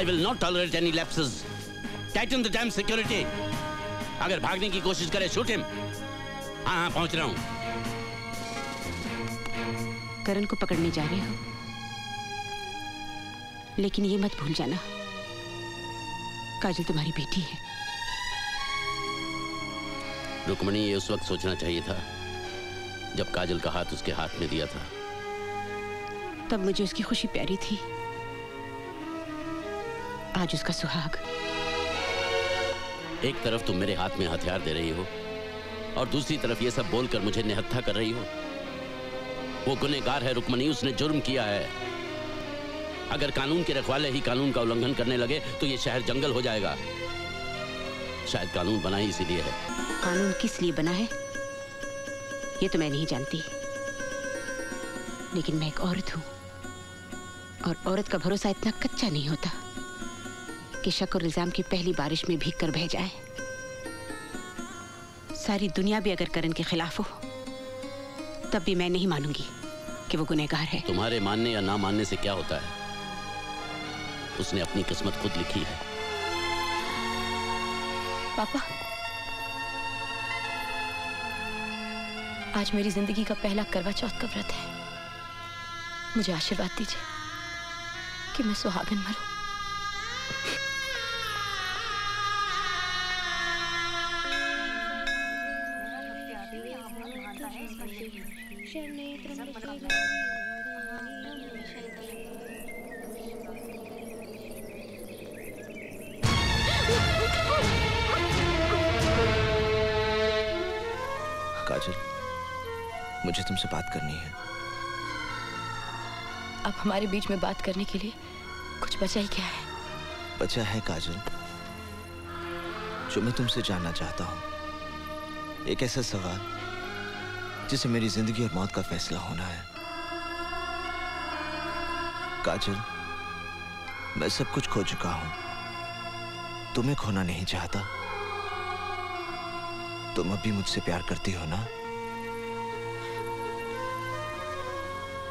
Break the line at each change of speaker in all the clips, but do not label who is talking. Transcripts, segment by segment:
I will not tolerate any lapses. Tighten the damn security. अगर भागने की कोशिश करे shoot him. हाँ पहुंच रहा हूँ।
करण को पकड़ने जा रहे हो, लेकिन ये मत भूल जाना काजल तुम्हारी बेटी है।
रुक्मणी, ये उस वक्त सोचना चाहिए था जब काजल का हाथ उसके हाथ में दिया था।
तब मुझे उसकी खुशी प्यारी थी, आज उसका सुहाग।
एक तरफ तुम मेरे हाथ में हथियार दे रही हो और दूसरी तरफ ये सब बोलकर मुझे निहत्था कर रही हो। वो गुनहगार है रुक्मणी, उसने जुर्म किया है। अगर कानून के रखवाले ही कानून का उल्लंघन करने लगे तो ये शहर जंगल हो जाएगा। शायद कानून बना ही इसीलिए है।
कानून किस लिए बना है ये तो मैं नहीं जानती, लेकिन मैं एक औरत हूं और औरत का भरोसा इतना कच्चा नहीं होता कि शक और इल्जाम की पहली बारिश में भीग कर बह जाए। सारी दुनिया भी अगर करण के खिलाफ हो तब भी मैं नहीं मानूंगी कि वो गुनहगार है।
तुम्हारे मानने या ना मानने से क्या होता है? उसने अपनी किस्मत खुद लिखी है।
पापा, आज मेरी जिंदगी का पहला करवा चौथ का व्रत है। मुझे आशीर्वाद दीजिए कि मैं सुहागन मरूं।
काजल, मुझे तुमसे बात करनी है।
अब हमारे बीच में बात करने के लिए कुछ बचा ही क्या है?
बचा है काजल, जो मैं तुमसे जानना चाहता हूं। एक ऐसा सवाल जिसे मेरी जिंदगी और मौत का फैसला होना है। काजल, मैं सब कुछ खो चुका हूं, तुम्हें खोना नहीं चाहता। तुम अभी मुझसे प्यार करती हो ना?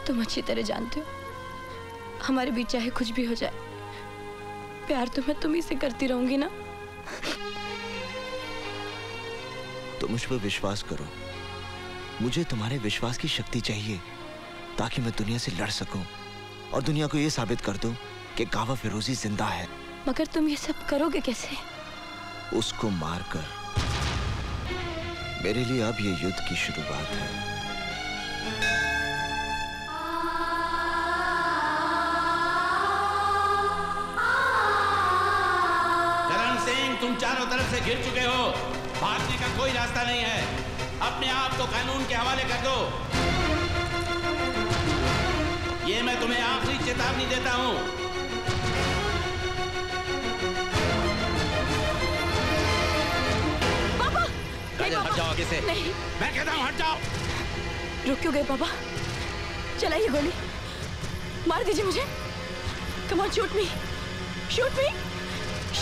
तुम अच्छी तरह जानते हो हमारे बीच चाहे कुछ भी हो जाए, प्यार तो मैं तुम्ही से करती रहूंगी ना।
तो मुझ पर विश्वास करो। मुझे तुम्हारे विश्वास की शक्ति चाहिए ताकि मैं दुनिया से लड़ सकूं और दुनिया को यह साबित कर दूं कि कावा फिरोजी जिंदा है।
मगर तुम ये सब करोगे कैसे?
उसको मारकर। मेरे लिए अब ये युद्ध की शुरुआत है।
करण सिंह, तुम चारों तरफ से घिर चुके हो। भागने का कोई रास्ता नहीं है। अपने आप को कानून के हवाले कर दो। ये मैं तुम्हें आखिरी चेतावनी देता हूं।
पापा,
हट जाओ आगे से।
नहीं,
मैं कहता हूं हट जाओ।
रुक क्यों गए पापा? चलाइए गोली, मार दीजिए मुझे। Come on, shoot me, shoot me,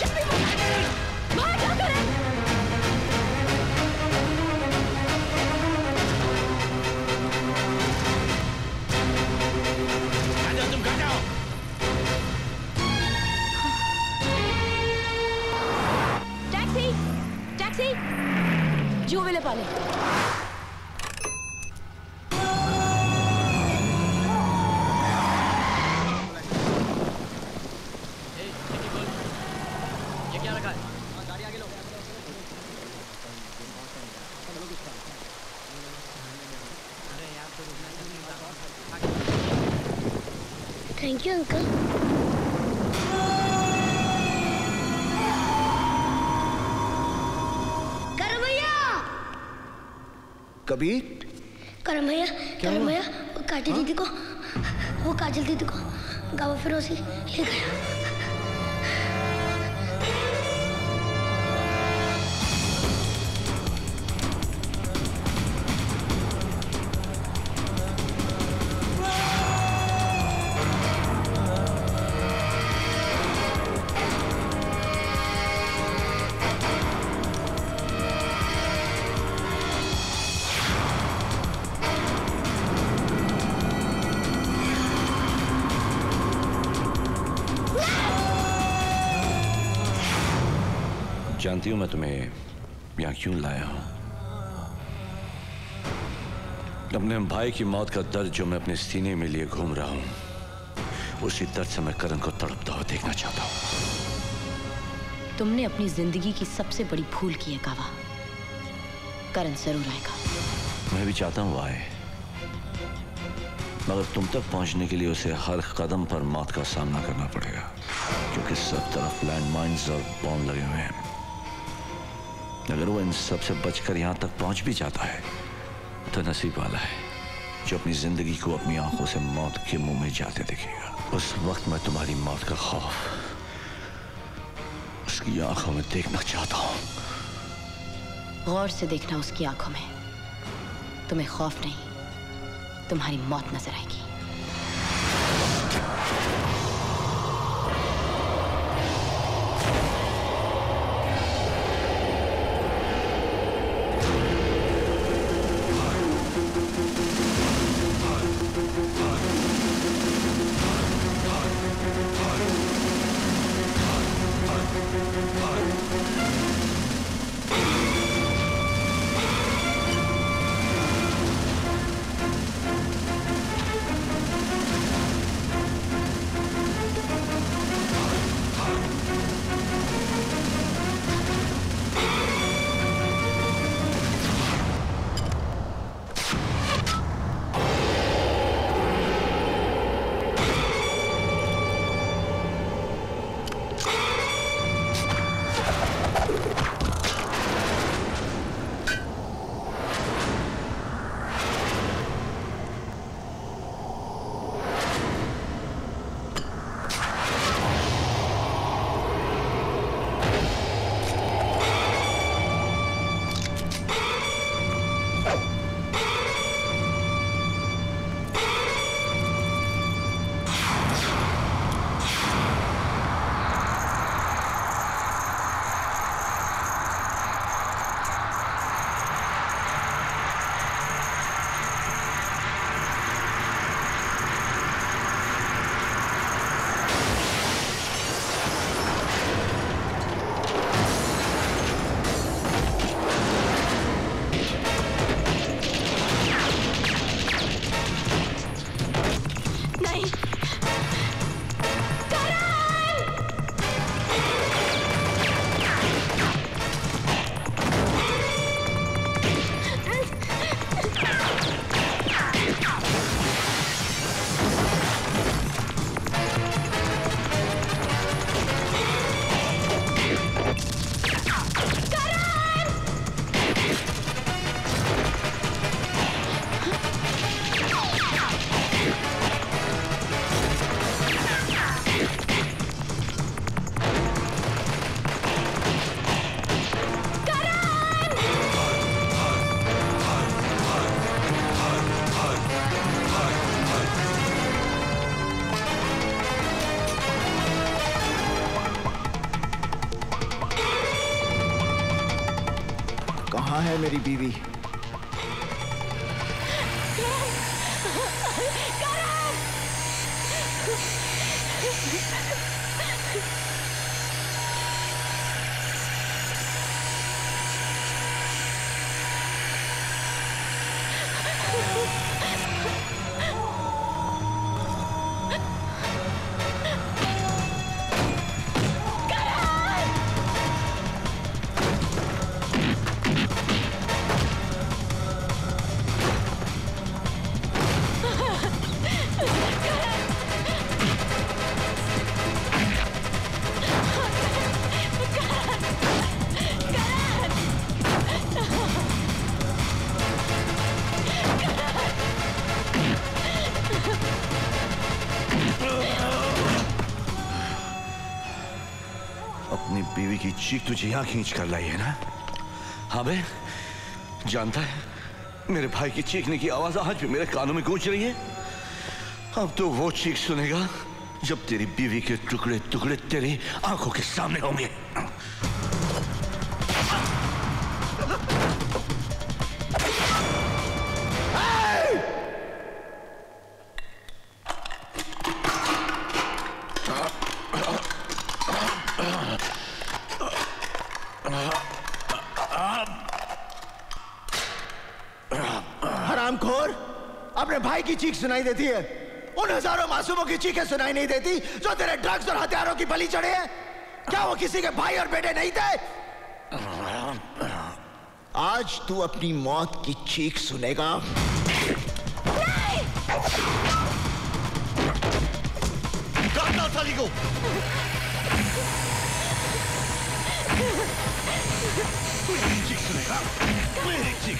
shoot मी। बाहर क्या करें?
तुम घर जाओ।
टैक्सी, टैक्सी, जो वेले पाले।
ये क्या रखा है?
गाड़ी आगे लो।
Thank you uncle. करम भैया,
कबीर।
करम भैया, करम भैया, वो काजल दीदी को, वो काजल दीदी को गावा फिरोजी ले गया। No!
जानती हूं मैं तुम्हें यहां क्यों लाया हूं। अपने भाई की मौत का दर्द जो मैं अपने सीने में लिए घूम रहा हूं, उसी दर्द से मैं करण को तड़पता हुआ देखना चाहता हूं।
तुमने अपनी जिंदगी की सबसे बड़ी भूल की है कावा। करण जरूर आएगा।
मैं भी चाहता हूं आए, मगर तुम तक पहुंचने के लिए उसे हर कदम पर मौत का सामना करना पड़ेगा, क्योंकि सब तरफ लैंडमाइंस और बॉम्ब लगे हुए हैं। अगर वो इन सब से बचकर यहां तक पहुंच भी जाता है तो नसीब वाला है जो अपनी जिंदगी को अपनी आंखों से मौत के मुंह में जाते देखेगा। उस वक्त मैं तुम्हारी मौत का खौफ उसकी आंखों में देखना चाहता हूं।
गौर से देखना उसकी आंखों में। तुम्हें खौफ नहीं, तुम्हारी मौत नजर आएगी।
कहाँ है मेरी बीवी?
अपनी बीवी की चीख तुझे यहां खींच कर लाई है ना? हाँ बे, जानता है मेरे भाई की चीखने की आवाज आज भी मेरे कानों में गूंज रही है। अब तो वो चीख सुनेगा जब तेरी बीवी के टुकड़े टुकड़े तेरी आंखों के सामने होंगे।
अपने भाई की चीख सुनाई देती है, उन हजारों मासूमों की चीखें सुनाई नहीं देती जो तेरे ड्रग्स और हथियारों की बलि चढ़े हैं? क्या वो किसी के भाई और बेटे नहीं थे? आज तू अपनी मौत की चीख सुनेगा।
काटना साली को। मेरी चीख सुनेगा, मेरी चीख।